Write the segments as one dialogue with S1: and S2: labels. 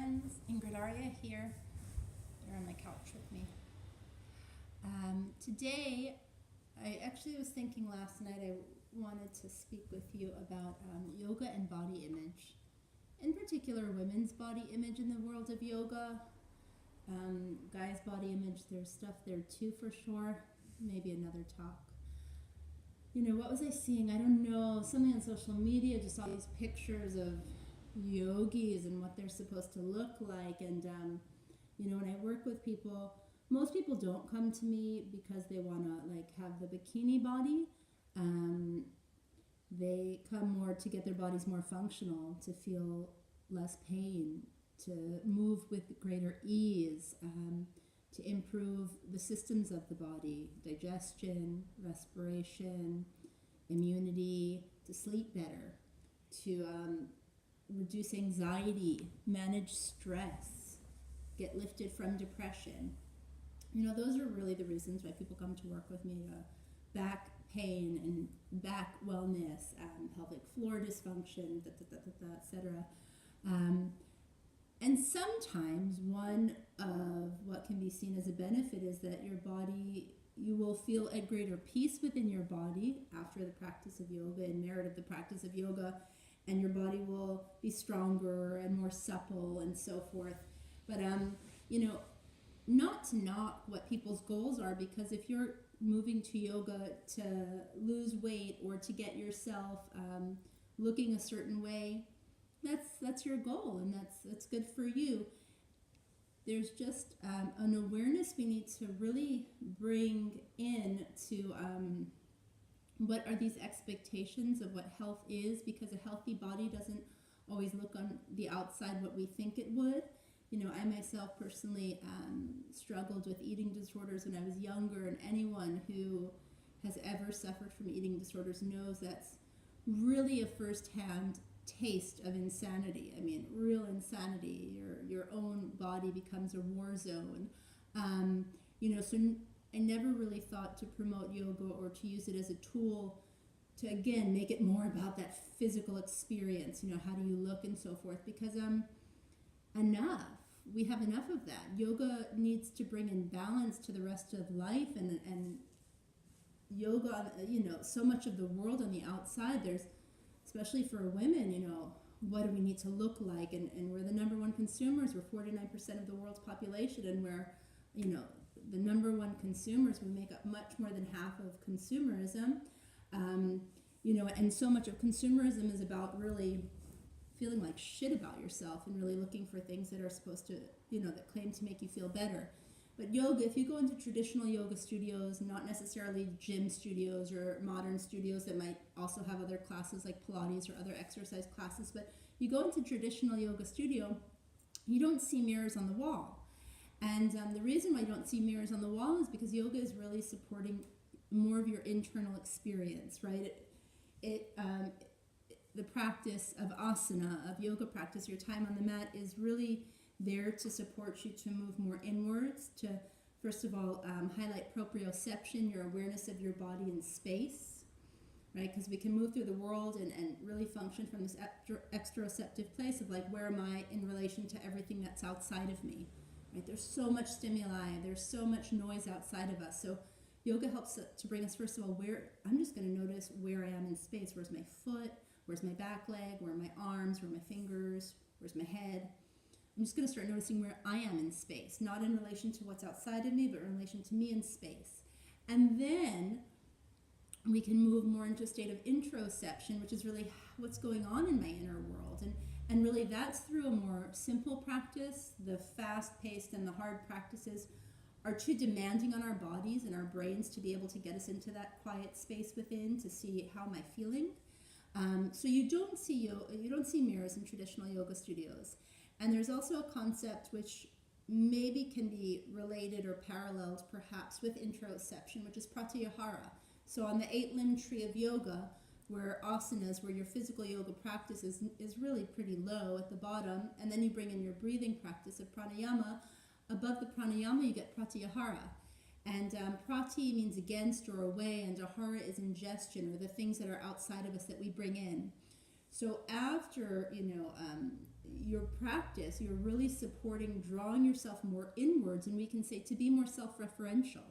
S1: friends, Ingrid Arya here. You're on the couch with me. Today, I actually was thinking last night I wanted to speak with you about yoga and body image. In particular, women's body image in the world of yoga. Guys' body image, there's stuff there too for sure. Maybe another talk. What was I seeing? I don't know. Something on social media, just all these pictures of yogis and what they're supposed to look like. And, when I work with people, most people don't come to me because they want to have the bikini body. They come more to get their bodies more functional, to feel less pain, to move with greater ease, to improve the systems of the body, digestion, respiration, immunity, to sleep better, to reduce anxiety, manage stress, get lifted from depression. Those are really the reasons why people come to work with me. Back pain and back wellness, pelvic floor dysfunction, etc. And sometimes one of what can be seen as a benefit is that you will feel a greater peace within your body after the practice of yoga, in merit of the practice of yoga, and your body will be stronger and more supple and so forth. But, not to knock what people's goals are, because if you're moving to yoga to lose weight or to get yourself looking a certain way, that's your goal, and that's good for you. There's just an awareness we need to really bring in to what are these expectations of what health is, because a healthy body doesn't always look on the outside what we think it would. I myself personally struggled with eating disorders when I was younger, and anyone who has ever suffered from eating disorders knows that's really a first-hand taste of insanity. I mean, real insanity. Your own body becomes a war zone. So I never really thought to promote yoga or to use it as a tool to, again, make it more about that physical experience. How do you look and so forth? Because enough. We have enough of that. Yoga needs to bring in balance to the rest of life, and yoga, so much of the world on the outside, there's, especially for women, what do we need to look like? And we're the number one consumers. We're 49% of the world's population, and we're, the number one consumers. We make up much more than half of consumerism. And so much of consumerism is about really feeling like shit about yourself and really looking for things that are supposed to, that claim to make you feel better. But yoga, if you go into traditional yoga studios, not necessarily gym studios or modern studios that might also have other classes like Pilates or other exercise classes, but you go into traditional yoga studio, you don't see mirrors on the wall. And the reason why you don't see mirrors on the wall is because yoga is really supporting more of your internal experience, right? The practice of asana, of yoga practice, your time on the mat, is really there to support you to move more inwards, to, first of all, highlight proprioception, your awareness of your body in space, right? Because we can move through the world and really function from this exteroceptive place of where am I in relation to everything that's outside of me, right? There's so much stimuli, there's so much noise outside of us. So yoga helps to bring us, first of all, I'm just going to notice where I am in space. Where's my foot? Where's my back leg? Where are my arms? Where are my fingers? Where's my head? I'm just going to start noticing where I am in space, not in relation to what's outside of me, but in relation to me in space. And then we can move more into a state of introception, which is really what's going on in my inner world. And really that's through a more simple practice. The fast-paced and the hard practices are too demanding on our bodies and our brains to be able to get us into that quiet space within, to see how am I feeling. So you don't see mirrors in traditional yoga studios. And there's also a concept which maybe can be related or paralleled perhaps with introception, which is pratyahara. So on the 8-limb tree of yoga, where asanas, where your physical yoga practice is really pretty low at the bottom, and then you bring in your breathing practice of pranayama, above the pranayama you get pratyahara. And prati means against or away, and ahara is ingestion, or the things that are outside of us that we bring in. So after, your practice, you're really supporting drawing yourself more inwards, and we can say to be more self-referential,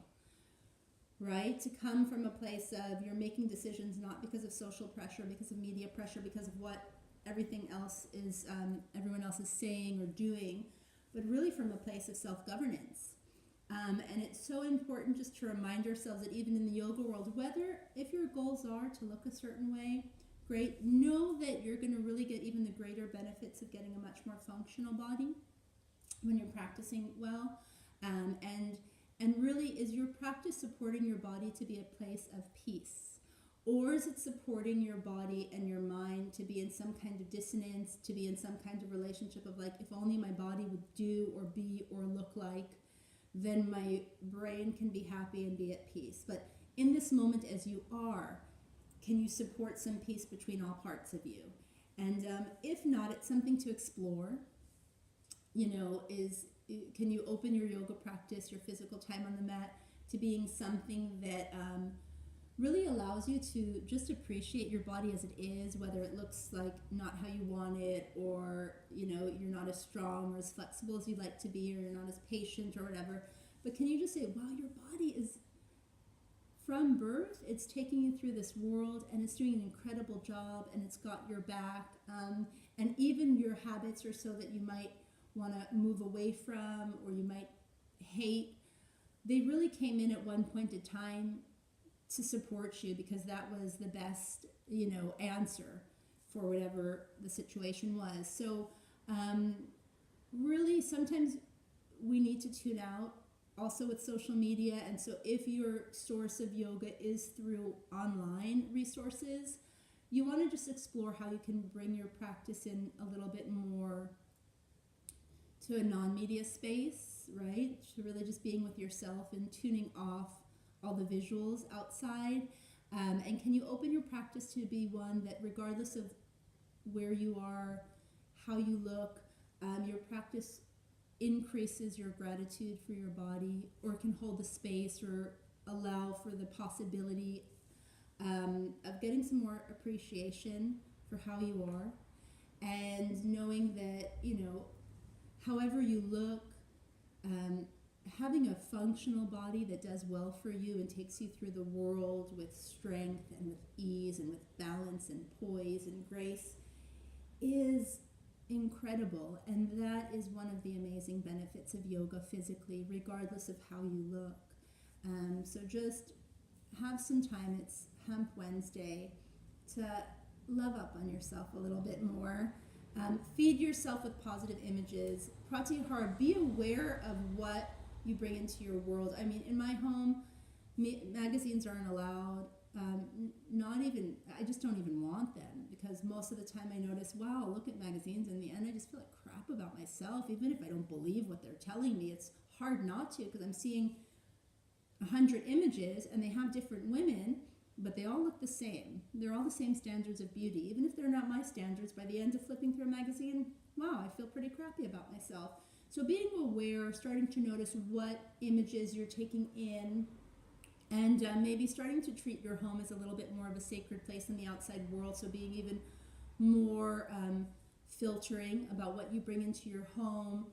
S1: right? To come from a place of you're making decisions not because of social pressure, because of media pressure, because of what everything else is, everyone else is saying or doing, but really from a place of self-governance. And it's so important just to remind ourselves that even in the yoga world, whether if your goals are to look a certain way, great, know that you're going to really get even the greater benefits of getting a much more functional body when you're practicing well. And really, is your practice supporting your body to be a place of peace? Or is it supporting your body and your mind to be in some kind of dissonance, to be in some kind of relationship of like, if only my body would do or be or look like, then my brain can be happy and be at peace. But in this moment as you are, can you support some peace between all parts of you? And if not, it's something to explore. Can you open your yoga practice, your physical time on the mat, to being something that really allows you to just appreciate your body as it is, whether it looks like not how you want it, or you're not as strong or as flexible as you'd like to be, or you're not as patient or whatever. But can you just say, wow, your body is, from birth, it's taking you through this world, and it's doing an incredible job, and it's got your back, and even your habits are so that you might want to move away from, or you might hate, they really came in at one point in time to support you, because that was the best, answer for whatever the situation was. So really, sometimes we need to tune out also with social media. And so if your source of yoga is through online resources, you want to just explore how you can bring your practice in a little bit more to a non-media space, right? To really just being with yourself and tuning off all the visuals outside. And can you open your practice to be one that, regardless of where you are, how you look, your practice increases your gratitude for your body, or can hold the space or allow for the possibility of getting some more appreciation for how you are, and knowing that, however you look, having a functional body that does well for you and takes you through the world with strength and with ease and with balance and poise and grace is incredible. And that is one of the amazing benefits of yoga physically, regardless of how you look. So just have some time. It's Hump Wednesday to love up on yourself a little bit more. Feed yourself with positive images. Pratyahara, be aware of what you bring into your world. I mean, in my home, magazines aren't allowed. I just don't even want them, because most of the time I notice, wow, look at magazines. In the end, I just feel like crap about myself. Even if I don't believe what they're telling me, it's hard not to, because I'm seeing 100 images and they have different women, but they all look the same. They're all the same standards of beauty. Even if they're not my standards, by the end of flipping through a magazine, wow, I feel pretty crappy about myself. So being aware, starting to notice what images you're taking in, and maybe starting to treat your home as a little bit more of a sacred place in the outside world. So being even more filtering about what you bring into your home.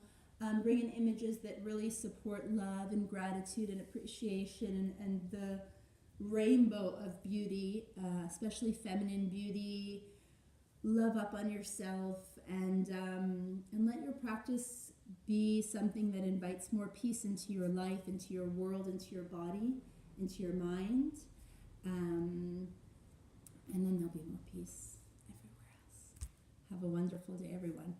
S1: Bring in images that really support love and gratitude and appreciation, and the rainbow of beauty, especially feminine beauty. Love up on yourself, and let your practice be something that invites more peace into your life, into your world, into your body, into your mind, and then there'll be more peace everywhere else. Have a wonderful day, everyone.